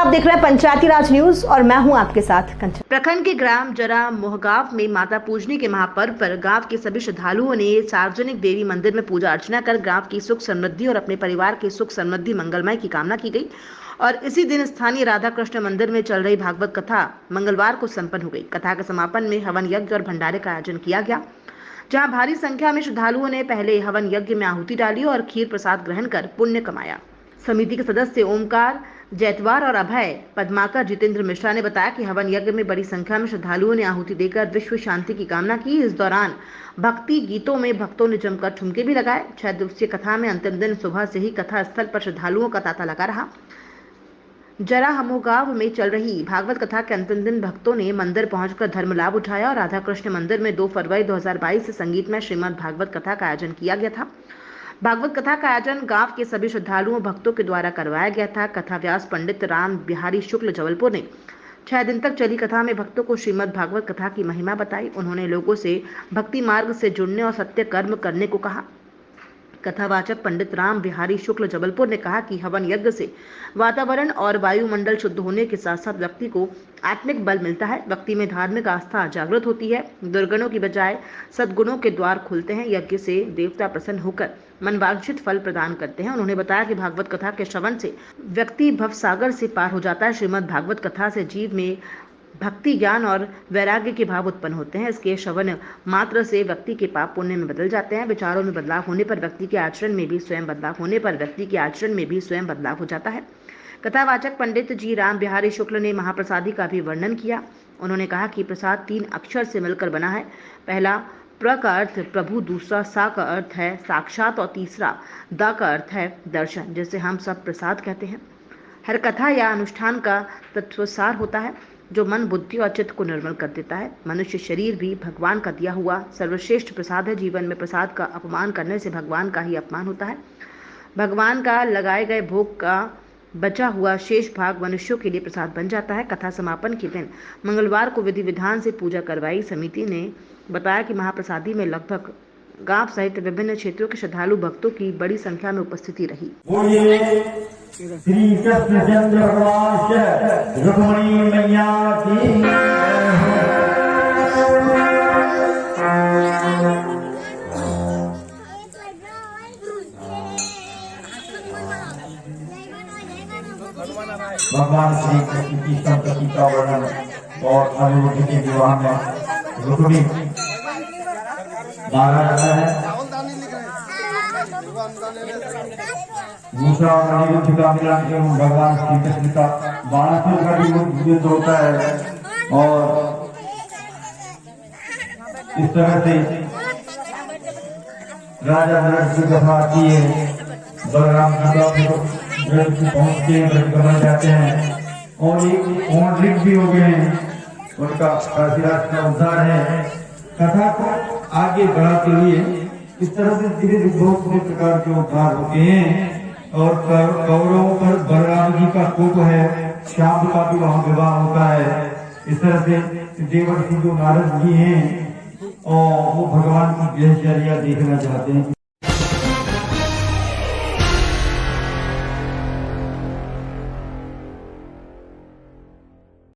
देख रहे हैं पंचायती राज न्यूज और मैं हूं आपके साथ कंचन। प्रखंड के ग्राम जरा मोहगांव में माता पूजनी के महापर्व पर गांव के सभी श्रद्धालुओं ने सार्वजनिक देवी मंदिर में पूजा अर्चना कर गांव की सुख समृद्धि और अपने परिवार की सुख समृद्धि मंगलमय की कामना की गई। और इसी दिन स्थानीय राधा कृष्ण मंदिर में चल रही भागवत कथा मंगलवार को संपन्न हो गई। कथा के समापन में हवन यज्ञ और भंडारे का आयोजन किया गया, जहां भारी संख्या में श्रद्धालुओं ने पहले हवन यज्ञ में आहुति डाली और खीर प्रसाद ग्रहण कर पुण्य कमाया। समिति के सदस्य ओमकार जैतवार और अभय पद्माकर जितेंद्र मिश्रा ने बताया कि हवन यज्ञ में बड़ी संख्या में श्रद्धालुओं ने आहुति देकर विश्व शांति की कामना की। इस दौरान भक्ति गीतों में भक्तों ने जमकर ठुमके भी लगाए। 6 दिवसीय कथा में अंतिम दिन सुबह से ही कथा स्थल पर श्रद्धालुओं का तांता लगा रहा। जरा मोहगांव में चल रही भागवत कथा के अंतिम दिन भक्तों ने मंदिर पहुंचकर धर्म लाभ उठाया और राधा कृष्ण मंदिर में 2 फरवरी 2022 से संगीतमय श्रीमद् भागवत कथा का आयोजन किया गया था। भागवत कथा का आयोजन गांव के सभी श्रद्धालुओं भक्तों के द्वारा करवाया गया था। कथा व्यास पंडित राम बिहारी शुक्ल जबलपुर ने 6 दिन तक चली कथा में भक्तों को श्रीमद् भागवत कथा की महिमा बताई। उन्होंने लोगों से भक्ति मार्ग से जुड़ने और सत्य कर्म करने को कहा। कथावाचक पंडित राम बिहारी शुक्ल जबलपुर ने कहा कि हवन यज्ञ से वातावरण और वायुमंडल शुद्ध होने के साथ साथ व्यक्ति को आत्मिक बल मिलता है। व्यक्ति में धार्मिक आस्था जागृत होती है, दुर्गुणों की बजाय सद्गुणों के द्वार खुलते हैं। यज्ञ से देवता प्रसन्न होकर मनवांछित फल प्रदान करते हैं। उन्होंने बताया कि भागवत कथा के श्रवण से व्यक्ति भवसागर से पार हो जाता है। श्रीमद् भागवत कथा से जीव में भक्ति ज्ञान और वैराग्य के भाव उत्पन्न होते हैं। इसके श्रवण मात्र से व्यक्ति के पाप पुण्य में बदल जाते हैं। विचारों में बदलाव होने पर व्यक्ति के आचरण में भी स्वयं बदलाव हो जाता है। कथावाचक पंडित जी राम बिहारी शुक्ल ने महाप्रसादी का भी वर्णन किया। उन्होंने कहा कि प्रसाद 3 अक्षर से मिलकर बना है। पहला प्र का अर्थ प्रभु, दूसरा सा का अर्थ है साक्षात और तीसरा द का अर्थ है दर्शन, जिसे हम सब प्रसाद कहते हैं। हर कथा या अनुष्ठान का तत्वसार होता है जो मन, बुद्धि और चित्त को निर्मल कर देता है। मनुष्य शरीर भी भगवान का दिया हुआ सर्वश्रेष्ठ प्रसाद है। जीवन में प्रसाद का अपमान करने से भगवान का ही अपमान होता है। भगवान का लगाए गए भोग का बचा हुआ शेष भाग मनुष्यों के लिए प्रसाद बन जाता है। कथा समापन के दिन मंगलवार को विधि विधान से पूजा करवाई। समिति ने बताया कि महाप्रसादी में लगभग गांव सहित विभिन्न क्षेत्रों के श्रद्धालु भक्तों की बड़ी संख्या में उपस्थिति रही। श्री कृष्ण चंद्र रुक्मणी मैया की भगवान श्री कृष्ण की संतति का वर्णन और अनिरुद्ध के विवाह में रुक्मिणी मारा जाता है। दूसरा अनिरुद्ध का मिलन एवं भगवान श्री कृष्ण का बाणासुर का भी युद्ध होता है। और इस तरह से राजा नरक की कथा आती है। बलराम जी का पहुंच के ब्रजगमन जाते हैं और एक पौंडरिक भी हो गए हैं, उनका काशीराज का उद्धार है। कथा को आगे बढ़ाते हुए इस तरह से धीरे धीरे बहुत से प्रकार के उद्धार होते हैं। और कौरवों पर बलराम जी का कोप है, श्याम का भी वहां विवाह होता है। इस तरह से देवर्षि जो नारद जी हैं और वो भगवान की दिनचर्या देखना चाहते हैं।